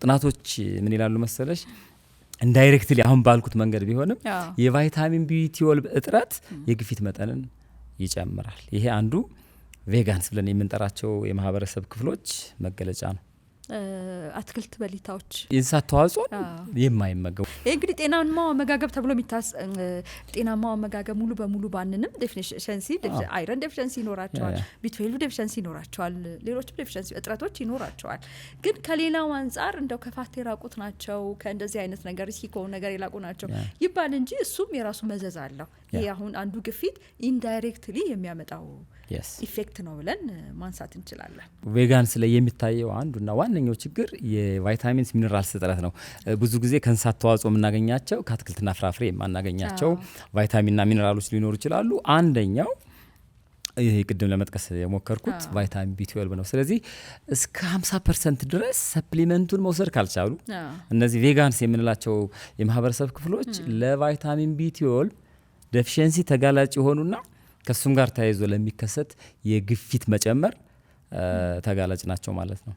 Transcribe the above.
ጥናቶች ምን ይላሉ መሰለሽ ኢንዳይሬክትሊ አሁን ባልኩት መንገድ ቢሆንም የቫይታሚን ቢ12 እጥረት የግፊት መጠንን ይጨምራል። ይሄ አንዱ ቬጋንስ ብለን የምንጠራቸው የማህበረሰብ ክፍሎች መገለጫ ነው። አትክልት በሊታዎች የእንስሳት ተዋጽኦ የማይመገቡ ይሄ እንግዲህ ጤናማ አመጋገብ ተብሎ ጤናማ አመጋገብ ሙሉ በሙሉ ባንንም ዴፊሺየንሲ አይረን ዴፊሺየንሲ ይኖራቸዋል፣ ቢ12 ዴፊሺየንሲ ይኖራቸዋል፣ ሌሎች ዴፊሺየንሲ እጥረቶች ይኖራቸዋል። ግን ከሌላው አንፃር እንደው ከፋት የራቁት ናቸው ከእንደዚህ አይነት ነገር ሲኮ ነገር የላቁ ናቸው ይባል እንጂ እሱም የራሱ መዘዝ አለው። ይሄ አሁን አንዱ ግፊት ኢንዳይሬክትሊ የሚያመጣው ኢፌክት ነው ብለን ማንሳት እንችላለን። ቬጋንስ ላይ የሚታየው አንዱና ዋነኛው ችግር የቫይታሚንስ ሚነራልስ እጥረት ነው። ብዙ ጊዜ ከእንስሳት ተዋጽኦ የምናገኛቸው ከአትክልትና ፍራፍሬ የማናገኛቸው ቫይታሚንና ሚነራሎች ሊኖሩ ይችላሉ። አንደኛው ይሄ ቅድም ለመጥቀስ የሞከርኩት ቫይታሚን ቢ12 ነው። ስለዚህ እስከ 50% ድረስ ሰፕሊመንቱን መውሰድ ካልቻሉ እነዚህ ቬጋንስ የምንላቸው የማህበረሰብ ክፍሎች ለቫይታሚን ቢ12 ዴፊሺየንሲ ተጋላጭ የሆኑና ከሱም ጋር ተያይዞ ለሚከሰት የግፊት መጨመር ተጋላጭ ናቸው ማለት ነው።